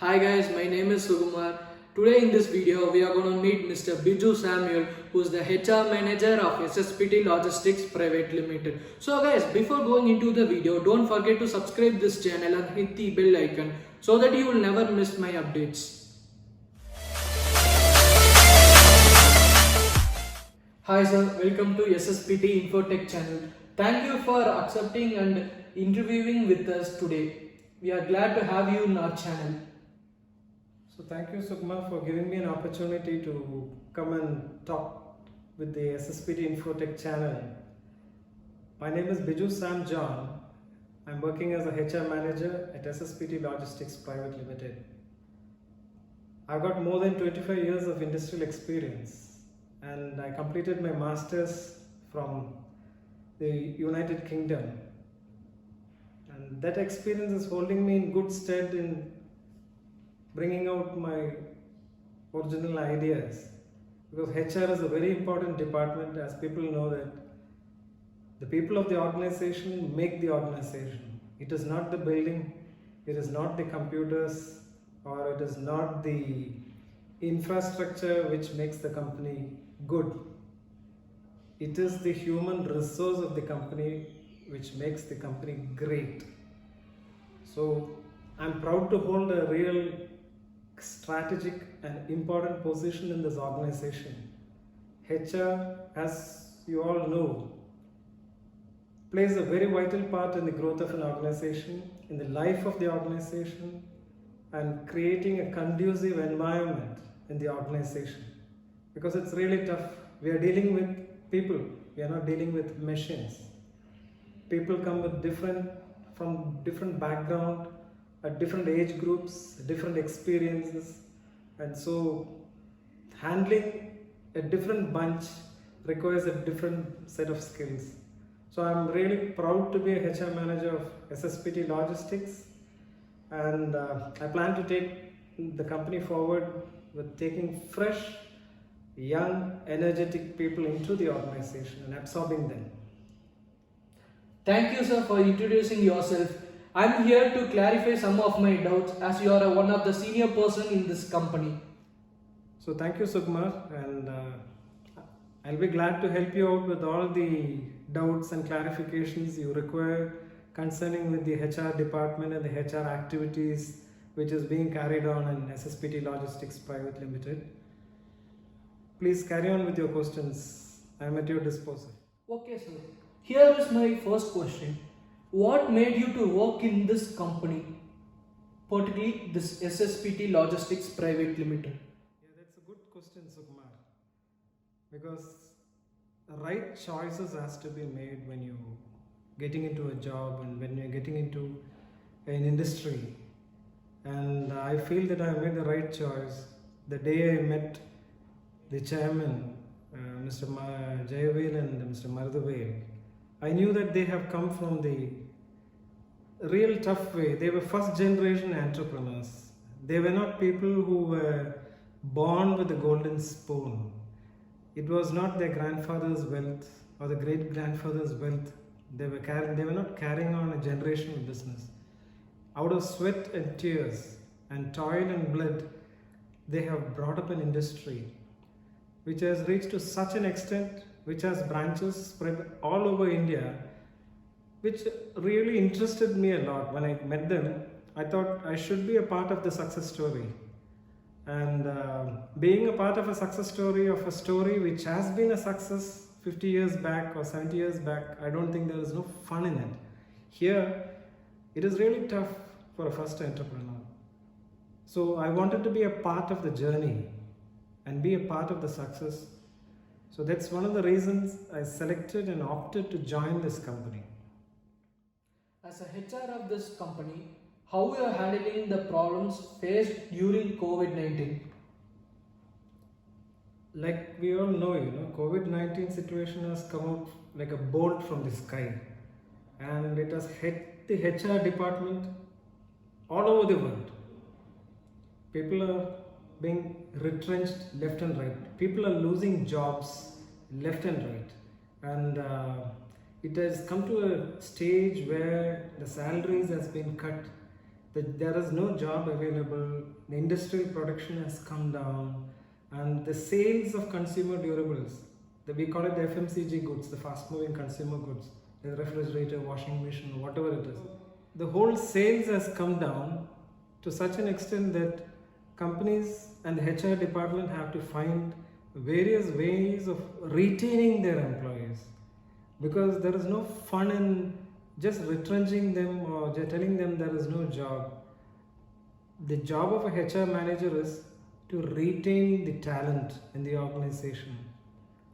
Hi guys, my name is Sukumar. Today in this video we are going to meet Mr. Biju Samuel, who is the HR manager of SSPT Logistics Private Limited. So guys, before going into the video, don't forget to subscribe this channel and hit the bell icon so that you will never miss my updates. Hi sir, welcome to SSPT Infotech channel. Thank you for accepting and interviewing with us today. We are glad to have you in our channel. So thank you, Sukma, for giving me an opportunity to come and talk with the SSPT Infotech channel. My name is Biju Sam John. I'm working as a HR manager at SSPT Logistics Private Limited. I've got more than 25 years of industrial experience, and I completed my master's from the United Kingdom. And that experience is holding me in good stead in bringing out my original ideas, because HR is a very important department, as people know that the people of the organization make the organization. It is not the building, it is not the computers, or it is not the infrastructure which makes the company good. It is the human resource of the company which makes the company great. So I'm proud to hold a real strategic and important position in this organization. HR, as you all know, plays a very vital part in the growth of an organization, in the life of the organization, and creating a conducive environment in the organization. Because it's really tough. We are dealing with people, we are not dealing with machines. People come with from different background, at different age groups, different experiences, and so handling a different bunch requires a different set of skills. So I'm really proud to be a HR manager of SSPT Logistics, and I plan to take the company forward with taking fresh, young, energetic people into the organization and absorbing them. Thank you sir for introducing yourself. I'm here to clarify some of my doubts as you are one of the senior person in this company. So thank you, Sukumar, and I'll be glad to help you out with all the doubts and clarifications you require concerning with the HR department and the HR activities which is being carried on in SSPT Logistics Private Limited. Please carry on with your questions. I am at your disposal. Okay sir. Here is my first question. What made you to work in this company, particularly this SSPT Logistics Private Limited? Yeah, that's a good question, Sukumar. Because the right choices has to be made when you're getting into a job and when you're getting into an industry. And I feel that I made the right choice the day I met the chairman, Mr. Jayavel and Mr. Marudavel. I knew that they have come from the real tough way. They were first generation entrepreneurs. They were not people who were born with a golden spoon. It was not their grandfather's wealth or the great grandfather's wealth. They were not carrying on a generational business. Out of sweat and tears and toil and blood, they have brought up an industry which has reached to such an extent, which has branches spread all over India, which really interested me a lot. When I met them, I thought I should be a part of the success story. And being a part of a success story of a story which has been a success 50 years back or 70 years back, I don't think there is no fun in it. Here, it is really tough for a first entrepreneur. So I wanted to be a part of the journey and be a part of the success. So that's one of the reasons I selected and opted to join this company. As a HR of this company, how you are handling the problems faced during COVID-19? Like we all know, COVID-19 situation has come out like a bolt from the sky, and it has hit the HR department all over the world. People are being retrenched left and right. People are losing jobs left and right. And it has come to a stage where the salaries has been cut that there is no job available, the industrial production has come down, and the sales of consumer durables, we call it the FMCG goods, the fast moving consumer goods, the refrigerator, washing machine, whatever it is, the whole sales has come down to such an extent that companies and the HR department have to find various ways of retaining their employees, because there is no fun in just retrenching them or just telling them there is no job. The job of a HR manager is to retain the talent in the organization.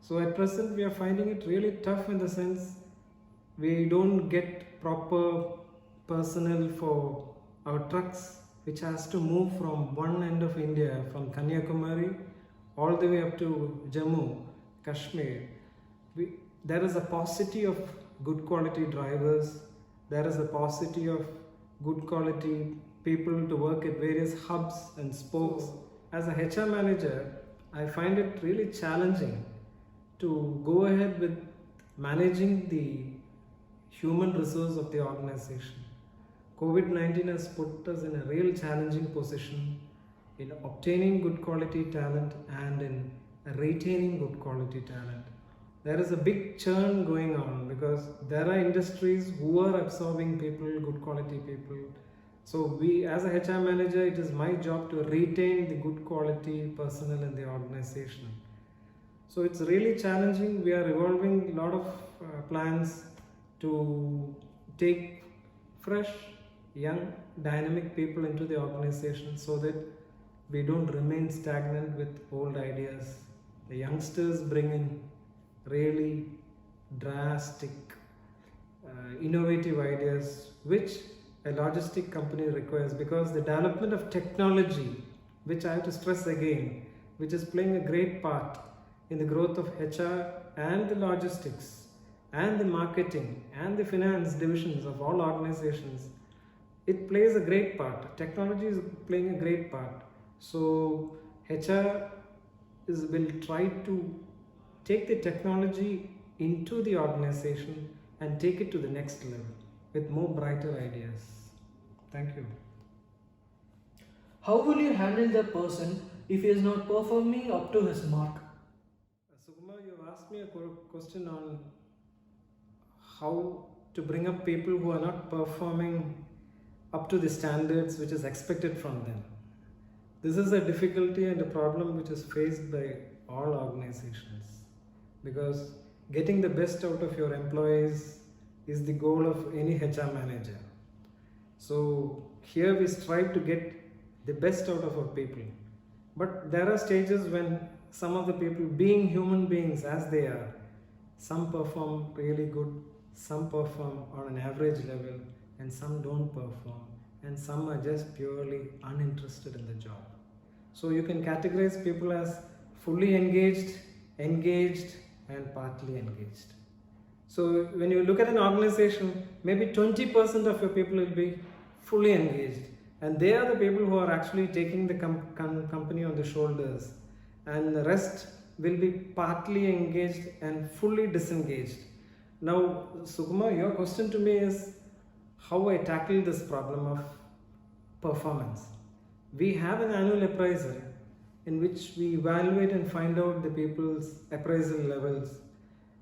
So at present we are finding it really tough, in the sense we don't get proper personnel for our trucks, which has to move from one end of India, from Kanyakumari all the way up to Jammu, Kashmir. There is a paucity of good quality drivers, there is a paucity of good quality people to work at various hubs and spokes. As a HR manager, I find it really challenging to go ahead with managing the human resource of the organization. COVID-19 has put us in a real challenging position in obtaining good quality talent and in retaining good quality talent. There is a big churn going on because there are industries who are absorbing people, good quality people. So we, as a HR manager, it is my job to retain the good quality personnel in the organization. So it's really challenging. We are evolving a lot of plans to take fresh, young, dynamic people into the organization so that we don't remain stagnant with old ideas. The youngsters bring in really drastic, innovative ideas which a logistic company requires, because the development of technology, which I have to stress again, which is playing a great part in the growth of HR and the logistics and the marketing and the finance divisions of all organizations, it plays a great part. Technology is playing a great part. So HR will try to take the technology into the organization and take it to the next level with more brighter ideas. Thank you. How will you handle the person if he is not performing up to his mark? Sukumar, you have asked me a question on how to bring up people who are not performing up to the standards which is expected from them. This is a difficulty and a problem which is faced by all organizations, because getting the best out of your employees is the goal of any HR manager. So here we strive to get the best out of our people, but there are stages when some of the people, being human beings as they are, some perform really good, some perform on an average level, and some don't perform, and some are just purely uninterested in the job. So you can categorize people as fully engaged, engaged, and partly engaged. So when you look at an organization, maybe 20% of your people will be fully engaged, and they are the people who are actually taking the company on the shoulders, and the rest will be partly engaged and fully disengaged. Now, Sukumar, your question to me is how I tackle this problem of performance. We have an annual appraisal in which we evaluate and find out the people's appraisal levels,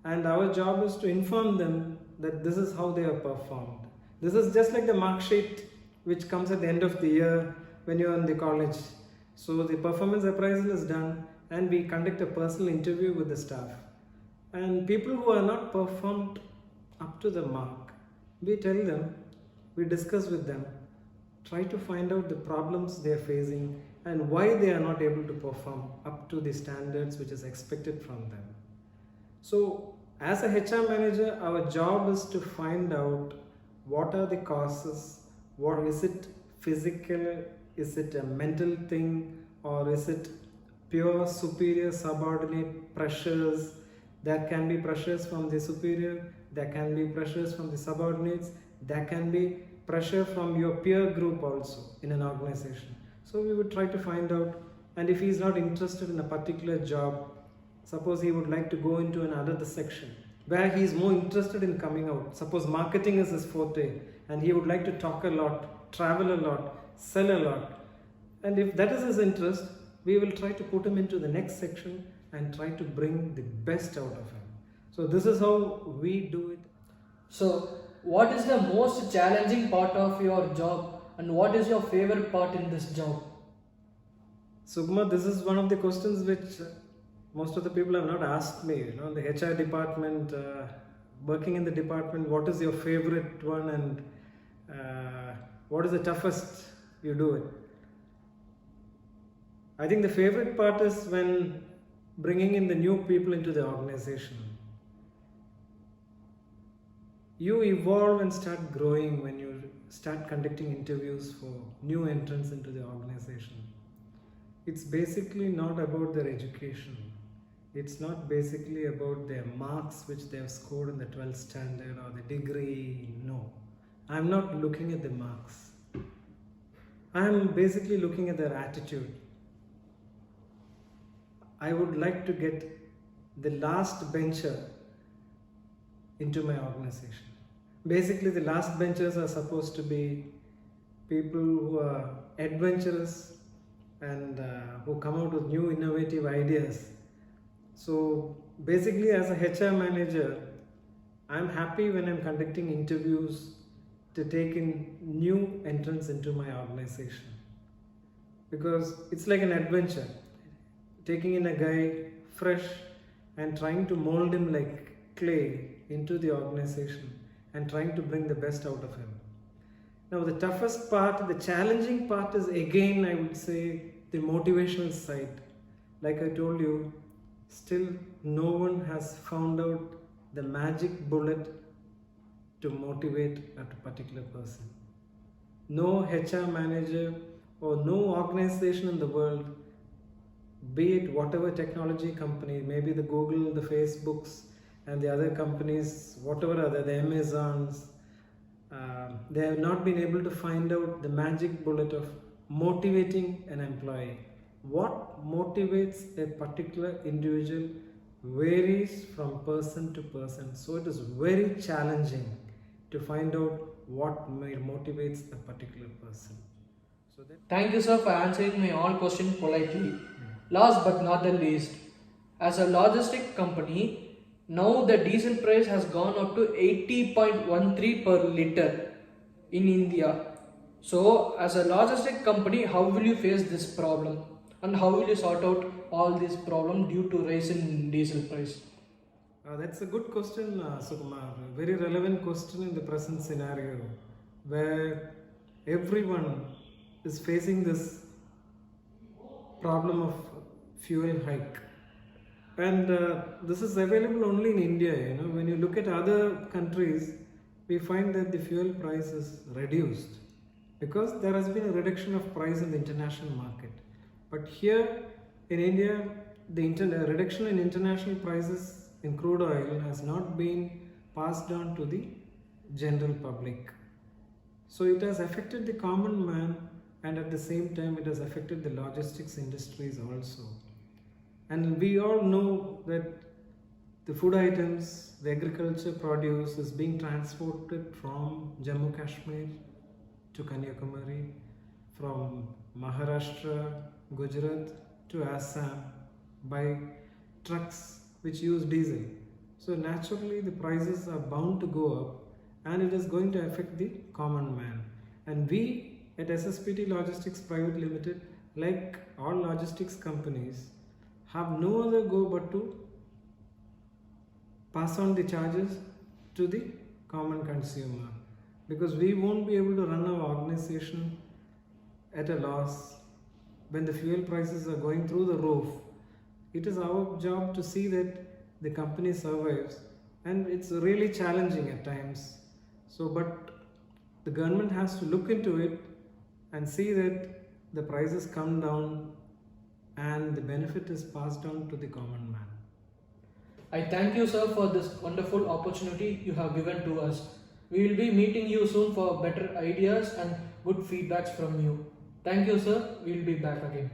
and our job is to inform them that this is how they have performed. This is just like the mark sheet which comes at the end of the year when you are in the college. So the performance appraisal is done and we conduct a personal interview with the staff. And people who are not performed up to the mark, we tell them, we discuss with them, try to find out the problems they are facing and why they are not able to perform up to the standards which is expected from them. So as a HR manager, our job is to find out what are the causes, what is it physical, is it a mental thing, or is it pure superior subordinate pressures. There can be pressures from the superior, there can be pressures from the subordinates, there can be pressure from your peer group also in an organization. So we would try to find out, and if he is not interested in a particular job, suppose he would like to go into another section where he is more interested in coming out. Suppose marketing is his forte and he would like to talk a lot, travel a lot, sell a lot. And if that is his interest, we will try to put him into the next section and try to bring the best out of him. So this is how we do it. So, what is the most challenging part of your job and what is your favorite part in this job? Sugma, this is one of the questions which most of the people have not asked me. The HR department, working in the department, what is your favorite one and what is the toughest you do it? I think the favorite part is when bringing in the new people into the organization. You evolve and start growing when you start conducting interviews for new entrants into the organization. It's basically not about their education. It's not basically about their marks which they have scored in the 12th standard or the degree. No, I'm not looking at the marks. I'm basically looking at their attitude. I would like to get the last bencher into my organization. Basically, the last benchers are supposed to be people who are adventurous and who come out with new innovative ideas. So basically, as a HR manager, I'm happy when I'm conducting interviews to take in new entrants into my organization, because it's like an adventure, taking in a guy fresh and trying to mold him like clay into the organization and trying to bring the best out of him. Now the toughest part, the challenging part is again, I would say, the motivational side. Like I told you, still no one has found out the magic bullet to motivate a particular person. No HR manager or no organization in the world, be it whatever technology company, maybe the Google, the Facebooks and the other companies, whatever other, the Amazons, they have not been able to find out the magic bullet of motivating an employee. What motivates a particular individual varies from person to person. So it is very challenging to find out what motivates a particular person. Thank you, sir, for answering my all questions politely. Last but not the least, as a logistic company, now the diesel price has gone up to 80.13 per liter in India. So, as a logistic company, how will you face this problem? And how will you sort out all this problem due to rise in diesel price? That's a good question, Sukumar. A very relevant question in the present scenario, where everyone is facing this problem of fuel hike. And this is available only in India. When you look at other countries, we find that the fuel price is reduced because there has been a reduction of price in the international market. But here in India, the reduction in international prices in crude oil has not been passed on to the general public. So it has affected the common man, and at the same time it has affected the logistics industries also. And we all know that the food items, the agriculture produce is being transported from Jammu Kashmir to Kanyakumari, from Maharashtra, Gujarat to Assam by trucks which use diesel. So naturally the prices are bound to go up, and it is going to affect the common man. And we at SSPT Logistics Private Limited, like all logistics companies, have no other go but to pass on the charges to the common consumer, because we won't be able to run our organization at a loss when the fuel prices are going through the roof. It is our job to see that the company survives, and it's really challenging at times. So, but the government has to look into it and see that the prices come down and the benefit is passed on to the common man. I thank you, sir, for this wonderful opportunity you have given to us. We will be meeting you soon for better ideas and good feedbacks from you. Thank you, sir. We will be back again.